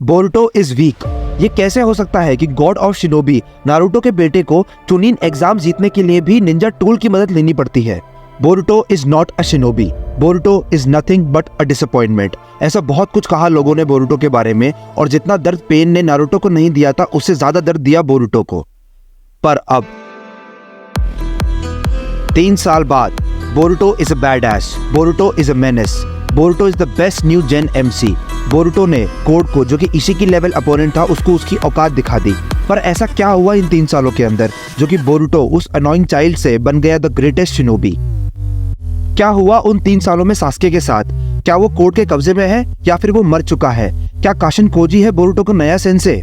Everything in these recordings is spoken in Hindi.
Boruto is weak. ये कैसे हो सकता है कि गॉड ऑफ शिनोबी नारुतो के बेटे को चुनिन एग्जाम जीतने के लिए भी निंजा टूल की मदद लेनी पड़ती है। Boruto is not a shinobi, Boruto is nothing but a disappointment. ऐसा बहुत कुछ कहा लोगों ने बोरुटो के बारे में, और जितना दर्द पेन ने नारुतो को नहीं दिया था उससे ज्यादा दर्द दिया बोरुटो को। पर अब 3 साल बाद Boruto is a badass, Boruto is a menace, Boruto is the best new gen MC. Boruto ने कोड को, जो कि इसी की लेवल अपोनेंट था, उसको उसकी औकात दिखा दी। पर ऐसा क्या हुआ इन 3 सालों के अंदर जो कि बोरुटो उस अनोइंग चाइल्ड से बन गया द ग्रेटेस्ट शिनोबी? क्या हुआ उन 3 सालों में सास्के के साथ? क्या वो कोड के कब्जे में है या फिर वो मर चुका है? क्या काशिन कोजी है बोरुटो का नया सेंसे?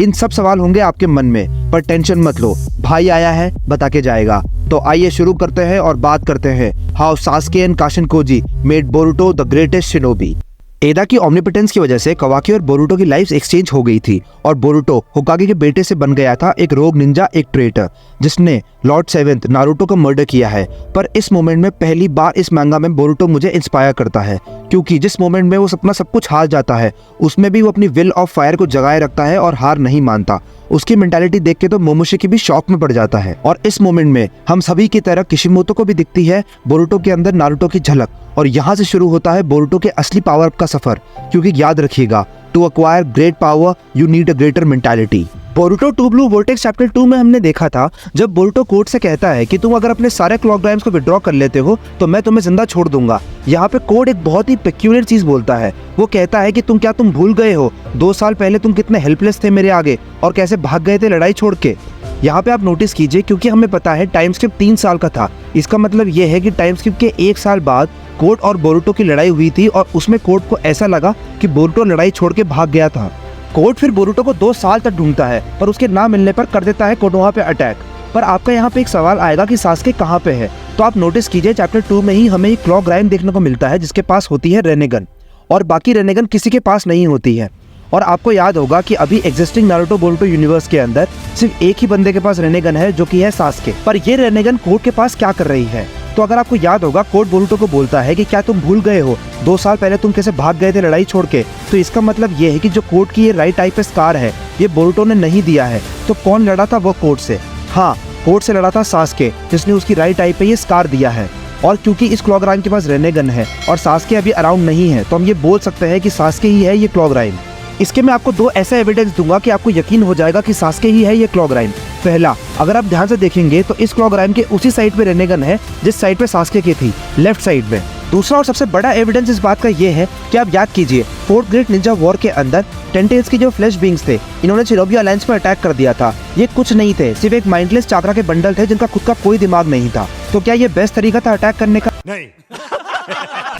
इन सब सवाल होंगे आपके मन में, पर टेंशन मत लो, भाई आया है, बता के जाएगा। तो आइए शुरू करते हैं और बात करते हैं how Sasuke and Kashin Koji made Boruto the greatest shinobi. Ada की ओमनिपोटेंस की वजह से कवाकी और बोरुटो की लाइफ एक्सचेंज हो गई थी, और बोरुटो होकागे के बेटे से बन गया था एक रोग निंजा, एक ट्रेटर जिसने लॉर्ड 7 नारुतो का मर्डर किया है। पर इस मोमेंट में पहली बार इस मांगा में बोरुटो मुझे इंस्पायर करता है, क्योंकि जिस मोमेंट में वो अपना सब कुछ हार जाता है उसमें भी वो अपनी विल ऑफ फायर को जगाए रखता है और हार नहीं मानता। उसकी मेंटालिटी देख के तो मोमोशिकी भी शॉक में पड़ जाता है। और इस मोमेंट में हम सभी की तरह किशिमोतो को भी दिखती है बोरुटो के अंदर नारुतो की झलक, और यहाँ से शुरू होता है बोरुटो के असली पावर अप का सफर। क्योंकि याद रखिएगा, to acquire great power you need a greater mentality. Boruto 2 blue vortex chapter 2 में हमने देखा था जब बोरुटो कोड से कहता है कि तुम अगर अपने सारे क्लॉक ड्राइव्स को विड्रॉ कर लेते हो तो मैं तुम्हें जिंदा छोड़ दूंगा। यहाँ पे कोड एक बहुत ही पेक्यूलियर चीज बोलता है। वो कहता है कि तुम भूल गए हो 2 साल पहले तुम कितने हेल्पलेस थे मेरे आगे और कैसे भाग गए थे लड़ाई छोड़ के। यहाँ पे आप नोटिस कीजिए, क्योंकि हमें पता है टाइम स्किप 3 साल का था, इसका मतलब ये है कि टाइम स्किप के 1 साल बाद कोड और बोरुटो की लड़ाई हुई थी, और उसमें कोड को ऐसा लगा कि बोरुटो लड़ाई छोड़ के भाग गया था। कोड फिर बोरुटो को 2 साल तक ढूंढता है, पर उसके ना मिलने पर कर देता है कोनोहा पे अटैक। पर आपका यहाँ पे एक सवाल आएगा कि सास्के कहाँ पे है, तो आप नोटिस कीजिए चैप्टर 2 में ही हमें एक क्लॉक ग्राइम देखने को मिलता है जिसके पास होती है रेनेगन, और बाकी रेनेगन किसी के पास नहीं होती है। और आपको याद होगा कि अभी एग्जिस्टिंग नारुतो बोरुटो यूनिवर्स के अंदर सिर्फ एक ही बंदे के पास रेनेगन है, जो कि है सास्के। पर ये रेनेगन कोड के पास क्या कर रही है? तो अगर आपको याद होगा, कोड बोरुटो को बोलता है कि क्या तुम भूल गए हो 2 साल पहले तुम कैसे भाग गए थे लड़ाई छोड़ के? तो इसका मतलब ये है कि जो कोड की ये राइट आई पे स्कार है ये बोरुटो ने नहीं दिया है। तो कौन लड़ा था वो कोड से? हाँ, कोड से लड़ा था सास्के, जिसने उसकी राइट आई पे ये स्कार दिया है। और क्योंकि इस क्लॉक राइम के पास रेनेगन है और सास्के अभी अराउंड नहीं है, तो हम ये बोल सकते हैं कि सास्के ही है ये क्लॉक राइम। इसके मैं आपको 2 ऐसा एविडेंस दूंगा कि आपको यकीन हो जाएगा कि सास्के ही है ये क्लॉक राइम। पहला, अगर आप ध्यान से देखेंगे तो इस क्लॉक राइम के उसी साइड पे रेनेगन है जिस साइड पे सास्के की थी, लेफ्ट साइड में। दूसरा और सबसे बड़ा एविडेंस इस बात का ये है कि आप याद कीजिए 4th ग्रेट निंजा वॉर के अंदर टेंटेल्स की जो फ्लैश बींग्स थे, इन्होंने शिनोबी अलायंस पर अटैक कर दिया था। ये कुछ नहीं थे, सिर्फ एक माइंडलेस चाकरा के बंडल थे जिनका खुद का कोई दिमाग नहीं था। तो क्या ये बेस्ट तरीका था अटैक करने का? नहीं।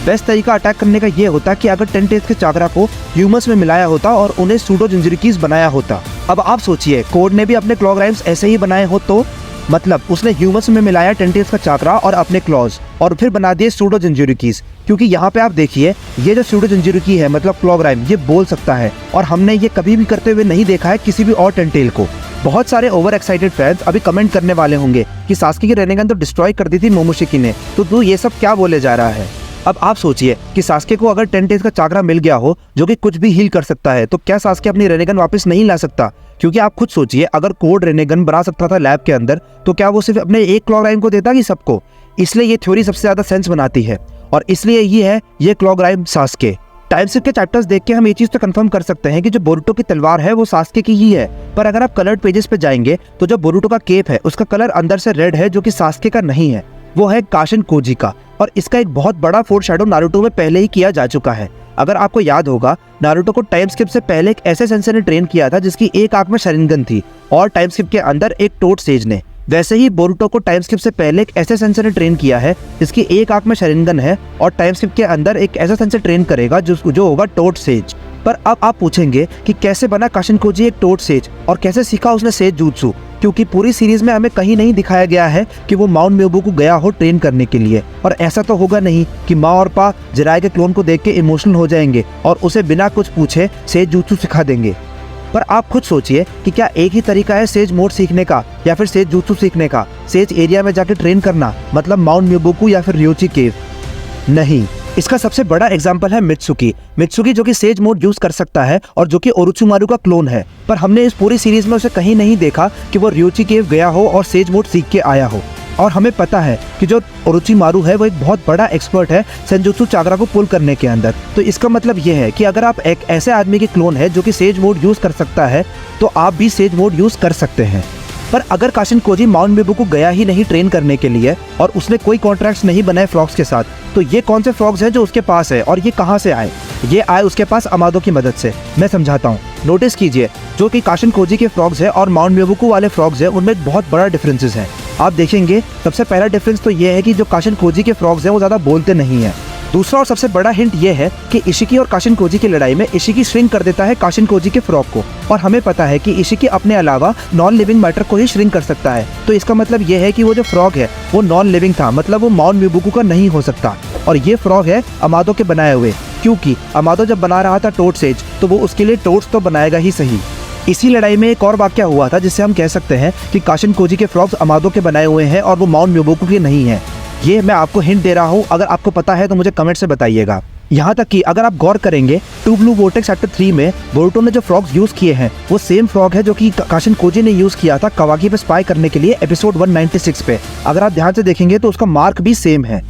बेस्ट तरीका अटैक करने का ये होता कि अगर टेंटेल्स के चाकरा को ह्यूमंस में मिलाया होता और उन्हें सूडो जिंजिरिकीज बनाया होता। अब आप सोचिए, कोड ने भी अपने क्लॉक राइम्स ऐसे ही बनाए हो, तो मतलब उसने ह्यूमंस में मिलाया टेंटेल्स का चाकरा और अपने क्लॉज, और फिर बना दिए सूडो जिंजिरिकीज। क्योंकि यहाँ पे आप देखिए, ये जो सूडो जिंजिरिकी है मतलब क्लॉक राइम, ये बोल सकता है, और हमने ये कभी भी करते हुए नहीं देखा है किसी भी और टेंटेल को। बहुत सारे ओवर एक्साइटेड फैंस अभी कमेंट करने वाले होंगे कि सास्के की रेनेगन तो डिस्ट्रॉय कर दी थी मोमोशिकी ने, तो तू ये सब क्या बोले जा रहा है? अब आप सोचिए कि सास्के को अगर टेंटेल्स का चाकरा मिल गया हो जो कि कुछ भी हील कर सकता है, तो क्या सास्के अपनी रेनेगन वापस नहीं ला सकता? क्योंकि आप खुद सोचिए, अगर कोड रेनेगन बना सकता था लैब के अंदर, तो क्या वो सिर्फ अपने एक क्लॉक राइम को देता कि सबको? इसलिए ये थ्योरी सबसे ज्यादा सेंस बनाती है, और इसलिए ये है ये clock rhyme Sasuke. Time skip के चैप्टर्स देख के हम ये चीज तो कंफर्म कर सकते हैं कि जो बोरुटो की तलवार है वो सास्के की ही है। पर अगर आप कलर्ड पेजेस पे जाएंगे तो जो बोरुटो का केप है उसका कलर अंदर से रेड है, जो कि सास्के का नहीं है, वो है काशिन कोजी का। और इसका एक बहुत बड़ा फोरशैडो नारुतो में पहले ही किया जा चुका है। अगर आपको याद होगा, नारुतो को टाइम स्किप से पहले एक ऐसे सेंसे ने ट्रेन किया था जिसकी एक आंख में शरिंगन थी, और टाइम स्किप के अंदर एक टोड सेज ने। वैसे ही बोरुटो को टाइम स्किप से पहले एक ऐसे सेंसर ने ट्रेन किया है जिसकी एक आंख में शरिंगन है, और टाइम स्किप के अंदर एक ऐसा सेंसर ट्रेन करेगा जो होगा टोड सेज। पर अब आप पूछेंगे कि कैसे बना काशिन कोजी एक टोड सेज, और कैसे सीखा उसने सेज jutsu? क्योंकि पूरी सीरीज में हमें कहीं नहीं दिखाया गया है कि वो माउंट म्योबू को गया हो ट्रेन करने के लिए। और ऐसा तो होगा नहीं कि माँ और पा जिराय के क्लोन को देख के इमोशनल हो जाएंगे और उसे बिना कुछ पूछे सेज jutsu सिखा देंगे। पर आप खुद सोचिए कि क्या एक ही तरीका है सेज मोड सीखने का या फिर सेज jutsu सीखने का? सेज एरिया में जाके ट्रेन करना, मतलब माउंट म्योबोकू या फिर रियोची केव? नहीं, इसका सबसे बड़ा एग्जाम्पल है मित्सुकी जो कि सेज मोड यूज कर सकता है और जो कि ओरोचिमारू का क्लोन है, पर हमने इस पूरी सीरीज में उसे कहीं नहीं देखा कि वो र्यूची केव गया हो और सेज मोड सीख के आया हो। और हमें पता है कि जो ओरोचिमारू है वो एक बहुत बड़ा एक्सपर्ट है सेंजुत्सु चाकरा को पुल करने के अंदर। तो इसका मतलब ये है कि अगर आप एक ऐसे आदमी के क्लोन है जो कि सेज मोड यूज कर सकता है तो आप भी सेज मोड यूज कर सकते हैं। पर अगर काशिन कोजी माउंट मेबू को गया ही नहीं ट्रेन करने के लिए और उसने कोई कॉन्ट्रैक्ट्स नहीं बनाए फ्रॉग्स के साथ, तो ये कौन से फ्रॉग्स हैं जो उसके पास है और ये कहाँ से आए? ये आए उसके पास अमादो की मदद से। मैं समझाता हूँ, नोटिस कीजिए, जो कि काशिन कोजी के फ्रॉग्स है और माउंट मेबुकू वाले फ्रॉग्स है उनमें एक बहुत बड़ा डिफरेंसेस है। आप देखेंगे सबसे पहला डिफरेंस तो ये है कि जो काशिन कोजी के फ्रॉग्स है वो ज्यादा बोलते नहीं है। दूसरा और सबसे बड़ा हिंट ये है कि इशिकी और काशिन कोजी की लड़ाई में इशिकी श्रिंक कर देता है काशिन कोजी के फ्रॉग को, और हमें पता है कि इशिकी अपने अलावा नॉन लिविंग मैटर को ही श्रिंक कर सकता है। तो इसका मतलब ये है कि वो जो फ्रॉग है वो नॉन लिविंग था, मतलब वो माउंट मेबुकू का नहीं हो सकता। और ये फ्रॉग है अमादो के बनाए हुए, क्योंकि अमादो जब बना रहा था टोड सेज तो वो उसके लिए टोड्स तो बनाएगा ही सही। इसी लड़ाई में एक और वाकया हुआ था जिससे हम कह सकते हैं कि काशिन कोजी के फ्रॉग्स अमादो के बनाए हुए हैं और वो माउंट मेबुकू के नहीं है। ये मैं आपको हिंट दे रहा हूँ, अगर आपको पता है तो मुझे कमेंट से बताइएगा। यहाँ तक कि अगर आप गौर करेंगे टू ब्लू वोर्टेक्स एक्ट 3 में बोरुटो ने जो फ्रॉग्स यूज किए हैं वो सेम फ्रॉग है जो कि काशिन कोजी ने यूज किया था कवाकी पे स्पाई करने के लिए एपिसोड 196 पे। अगर आप ध्यान से देखेंगे तो उसका मार्क भी सेम है।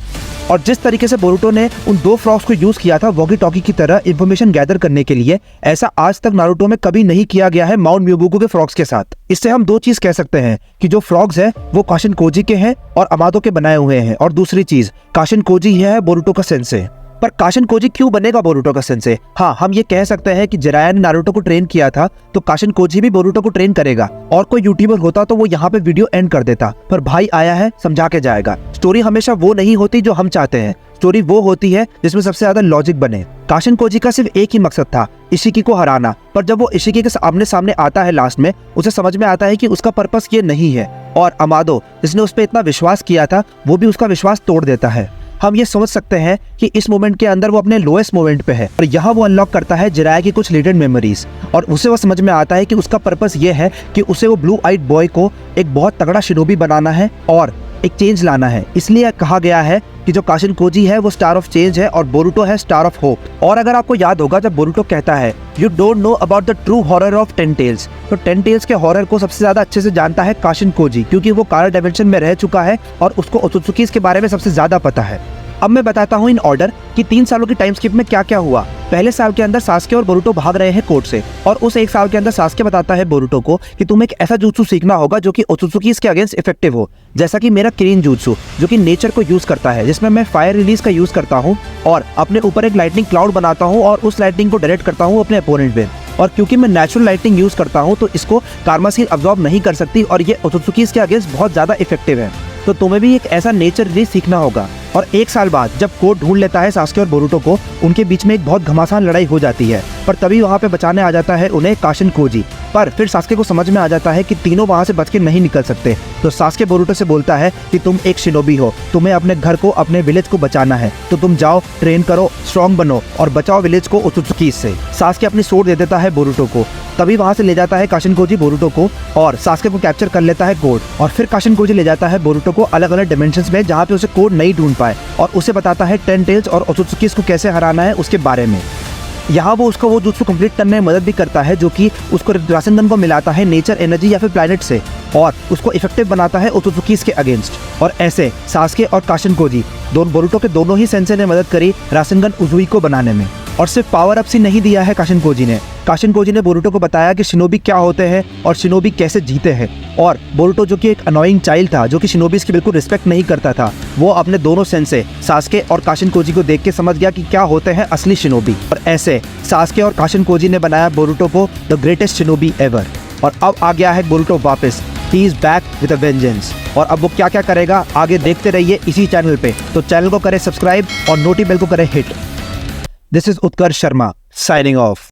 और जिस तरीके से बोरुटो ने उन दो फ्रॉग्स को यूज किया था वॉकी टॉकी की तरह इंफॉर्मेशन गैदर करने के लिए, ऐसा आज तक नारुतो में कभी नहीं किया गया है माउंट मेबुकू के फ्रॉग्स के साथ। इससे हम दो चीज कह सकते हैं कि जो फ्रॉग्स है वो काशिन कोजी के हैं और अमादो के बनाए हुए हैं, और दूसरी चीज काशिन कोजी ही है बोरुटो का सेंसे। पर काशिन कोजी क्यों बनेगा बोरुटो का सेंसे? हाँ, हम ये कह सकते हैं कि जिराया ने नारुतो को ट्रेन किया था तो काशिन कोजी भी बोरुटो को ट्रेन करेगा। और कोई यूट्यूबर होता तो वो यहाँ पे वीडियो एंड कर देता, पर भाई आया है समझा के जाएगा। स्टोरी हमेशा वो नहीं होती जो हम चाहते हैं, स्टोरी वो होती है जिसमें सबसे ज्यादा लॉजिक बने। काशिन कोजी का सिर्फ एक ही मकसद था, इशिकी को हराना, पर जब वो इशिकी के आमने सामने आता है लास्ट में, उसे समझ में आता है कि उसका पर्पस ये नहीं है, और अमादो जिसने उस पर इतना विश्वास किया था वो भी उसका विश्वास तोड़ देता है। हम ये समझ सकते हैं कि इस मोमेंट के अंदर वो अपने लोएस्ट मोमेंट पे है और यहाँ वो अनलॉक करता है जिराया की कुछ लिटेड मेमोरीज, और उसे वो समझ में आता है कि उसका पर्पस ये है कि उसे वो ब्लू आइड बॉय को एक बहुत तगड़ा शिनोबी बनाना है और एक चेंज लाना है। इसलिए कहा गया है कि जो काशिन कोजी है वो स्टार ऑफ चेंज है और बोरुटो है स्टार ऑफ होप। और अगर आपको याद होगा जब बोरुटो कहता है you don't know about the true horror of 10 tails, तो 10 टेल्स के हॉरर को सबसे ज्यादा अच्छे से जानता है काशिन कोजी, क्योंकि वो कारा डायमेंशन में रह चुका है और उसको ओत्सुत्सुकीज के बारे में सबसे ज्यादा पता है। अब मैं बताता हूँ इन ऑर्डर कि 3 सालों की टाइम स्किप में क्या क्या हुआ। पहले साल के अंदर सास्के और बोरुटो भाग रहे हैं कोर्ट से, और उस एक साल के अंदर सास्के बताता है बोरुटो को कि तुम्हें एक ऐसा jutsu सीखना होगा जो कि ओत्सुत्सुकीज के अगेंस्ट इफेक्टिव हो, जैसा कि मेरा किरिन jutsu जो कि नेचर को यूज करता है, जिसमें मैं फायर रिलीज का यूज करता हूँ और अपने ऊपर एक लाइटनिंग क्लाउड बनाता हूँ और उस लाइटनिंग को डायरेक्ट करता हूँ अपने अपोनेंट पे। और क्योंकि मैं नेचुरल लाइटनिंग यूज करता हूँ तो इसको कार्मा सील अब्सॉर्ब नहीं कर सकती और ये ओत्सुत्सुकीज के अगेंस्ट बहुत ज्यादा इफेक्टिव है। तो तुम्हें भी एक ऐसा नेचर रिलीज सीखना होगा। और एक साल बाद जब कोर्ट ढूंढ लेता है सास्के और बोरुटो को, उनके बीच में एक बहुत घमासान लड़ाई हो जाती है, पर तभी वहाँ पे बचाने आ जाता है उन्हें काशिन कोजी। पर फिर सास्के को समझ में आ जाता है कि तीनों वहाँ से बच के नहीं निकल सकते, तो सास्के बोरुटो से बोलता है कि तुम एक शिनोबी हो, तुम्हें अपने घर को अपने विलेज को बचाना है, तो तुम जाओ ट्रेन करो, स्ट्रॉन्ग बनो और बचाओ विलेज को ओत्सुत्सुकीज से। सास्के अपनी सोर्ड दे देता है बोरुटो को, तभी वहाँ से ले जाता है काशिन कोजी बोरुटो को और सास्के को कैप्चर कर लेता है कोड। और फिर काशिन कोजी ले जाता है बोरुटो को अलग अलग डायमेंशंस में जहाँ पे उसे कोड नहीं ढूंढ पाए, और उसे बताता है 10 टेल्स और ओत्सुत्सुकीज को कैसे हराना है उसके बारे में। यहाँ वो उसको वो जुत्सु कंप्लीट करने में मदद भी करता है, जो कि उसको रासेनगन को मिलाता है नेचर एनर्जी या फिर प्लैनेट से और उसको इफेक्टिव बनाता है ओत्सुत्सुकीज के अगेंस्ट। और ऐसे सास्के और काशिन कोजी दोनों बोरुटो के दोनों ही सेंसे ने मदद करी रासेनगन उजुई को बनाने में। और सिर्फ पावर अप ही नहीं दिया है काशिन कोजी ने बोरुटो को बताया कि शिनोबी क्या होते हैं और शिनोबी कैसे जीते हैं। और बोरुटो जो कि एक अनोइंग चाइल्ड था, जो कि शिनोबीज की बिल्कुल रिस्पेक्ट नहीं करता था, वो अपने दोनों सेंसे सास्के और काशिन कोजी को देख के समझ गया कि क्या होते हैं असली शिनोबी। और ऐसे सास्के और काशिन कोजी ने बनाया बोरुटो को द ग्रेटेस्ट शिनोबी एवर। और अब आ गया है बोरुटो वापस, he is back with a vengeance. और अब वो क्या क्या करेगा आगे देखते रहिए इसी चैनल पे। तो चैनल को करें सब्सक्राइब और नोटी बेल को करें hit. This is Utkarsh Sharma signing off.